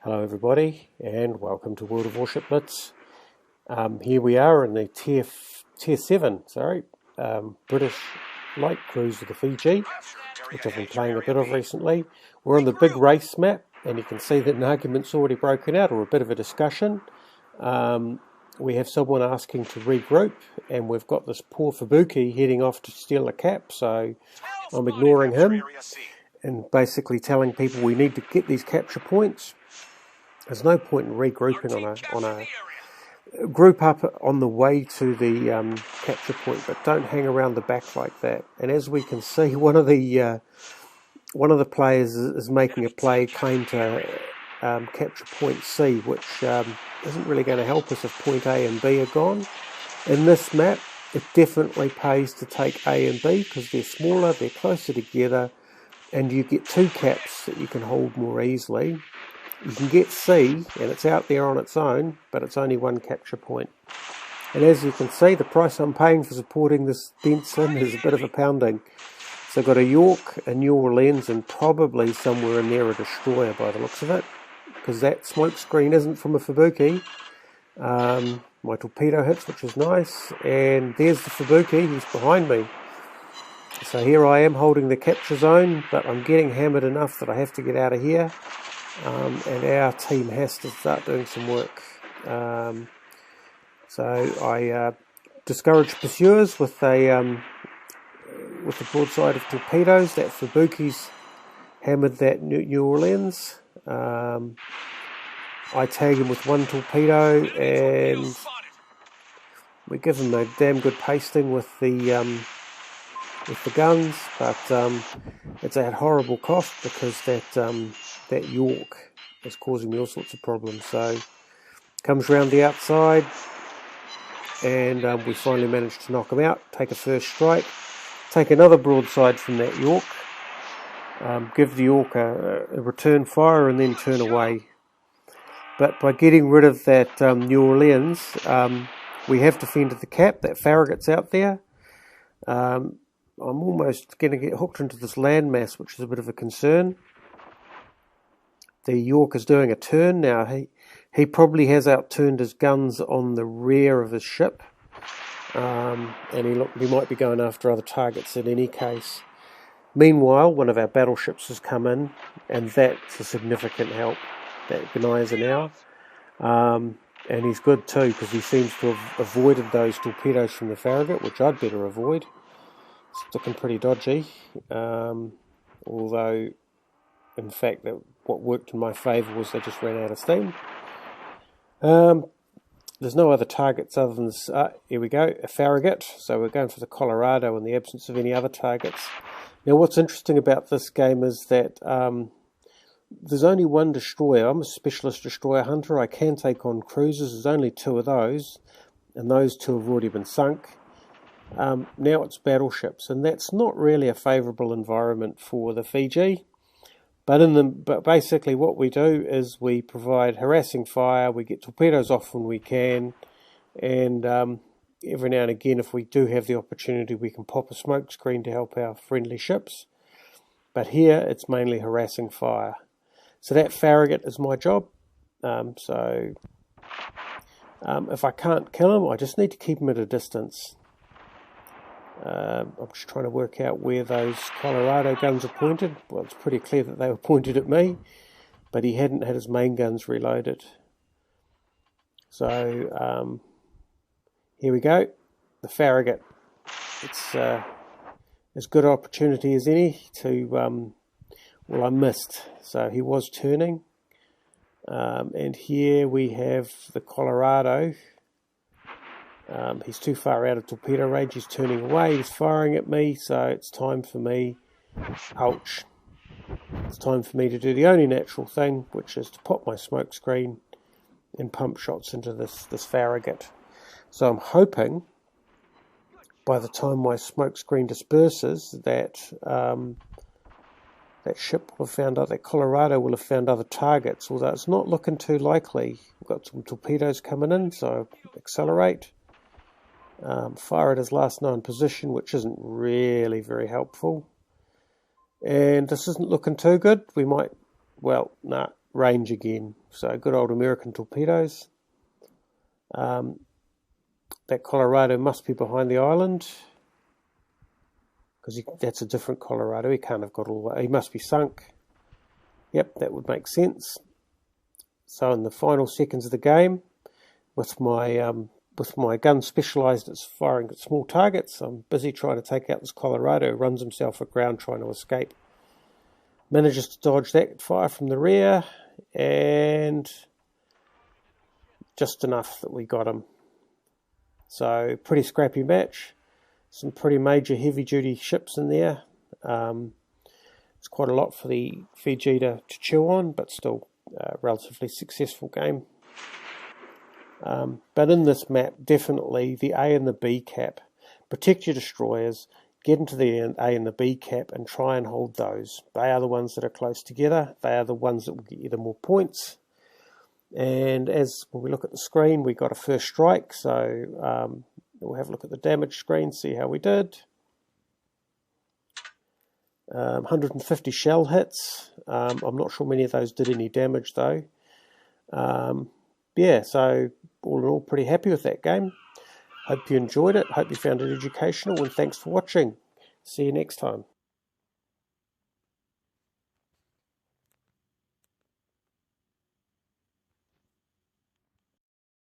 Hello everybody and welcome to World of Warship Blitz. Here we are in the tier 7 British light cruiser, the Fiji, which I've been playing a bit of recently. We're on the big race map and you can see that an argument's already broken out, or a bit of a discussion. We have someone asking to regroup, and we've got this poor Farragut heading off to steal a cap, so I'm ignoring him and basically telling people we need to get these capture points. There's no point in regrouping on a group up on the way to the capture point, but don't hang around the back like that. And as we can see, one of the players is making a play claim to capture point C, which isn't really going to help us if point A and B are gone. In this map, it definitely pays to take A and B because they're smaller, they're closer together, and you get two caps that you can hold more easily. You can get C, and it's out there on its own, but it's only one capture point. And as you can see, the price I'm paying for supporting this Benson is a bit of a pounding. So I've got a York, a New Orleans, and probably somewhere in there a destroyer by the looks of it, because that smoke screen isn't from a Farragut. My torpedo hits, which is nice, and there's the Farragut, he's behind me. So here I am holding the capture zone, but I'm getting hammered enough that I have to get out of here. And our team has to start doing some work. So I discourage pursuers with the broadside of torpedoes. That Farbukis hammered that New Orleans. I tag him with one torpedo, and we give him a damn good pasting with the guns, but it's at horrible cost because that York is causing me all sorts of problems. So comes round the outside, and we finally managed to knock him out, take a first strike, take another broadside from that York, give the York a return fire, and then turn away. But by getting rid of that New Orleans, we have defended the cap. That Farragut's out there. I'm almost going to get hooked into this landmass, which is a bit of a concern. The York is doing a turn now. He probably has outturned his guns on the rear of his ship, and he might be going after other targets in any case. Meanwhile, one of our battleships has come in, and that's a significant help. That denies an hour, and he's good too because he seems to have avoided those torpedoes from the Farragut, which I'd better avoid. It's looking pretty dodgy, although in fact what worked in my favour was they just ran out of steam. There's no other targets other than this. Here we go, a Farragut. So we're going for the Colorado in the absence of any other targets. Now what's interesting about this game is that there's only one destroyer. I'm a specialist destroyer hunter. I can take on cruisers. There's only two of those, and those two have already been sunk. Now it's battleships, and that's not really a favourable environment for the Fiji. But basically what we do is we provide harassing fire, we get torpedoes off when we can, and every now and again, if we do have the opportunity, we can pop a smoke screen to help our friendly ships. But here it's mainly harassing fire. So that Farragut is my job. If I can't kill him, I just need to keep him at a distance. I'm just trying to work out where those Colorado guns are pointed. Well, it's pretty clear that they were pointed at me, but he hadn't had his main guns reloaded. So here we go, the Farragut. It's as good an opportunity as any to, well, I missed, so he was turning, and here we have the Colorado. He's too far out of torpedo range, he's turning away, he's firing at me, so it's time for me, ouch, it's time for me to do the only natural thing, which is to pop my smoke screen and pump shots into this Farragut. So I'm hoping by the time my smoke screen disperses that that ship will have found out, that Colorado will have found other targets, although it's not looking too likely. We've got some torpedoes coming in, so accelerate. Fire at his last known position, which isn't really very helpful. And this isn't looking too good. We might, well, nah, range again. So good old American torpedoes. That Colorado must be behind the island, because that's a different Colorado. He can't have got all the way. He must be sunk. Yep, that would make sense. So in the final seconds of the game, with my gun specialised at firing at small targets, I'm busy trying to take out this Colorado, who runs himself aground trying to escape. Manages to dodge that fire from the rear, and just enough that we got him. So pretty scrappy match. Some pretty major heavy-duty ships in there. It's quite a lot for the Fiji to chew on, but still a relatively successful game. But in this map, definitely the A and the B cap. Protect your destroyers, get into the A and the B cap and try and hold those. They are the ones that are close together. They are the ones that will get you the more points. And as when we look at the screen, we got a first strike, so we'll have a look at the damage screen, see how we did. 150 shell hits. I'm not sure many of those did any damage though. Yeah, so all in all, pretty happy with that game. Hope you enjoyed it. Hope you found it educational, and thanks for watching. See you next time.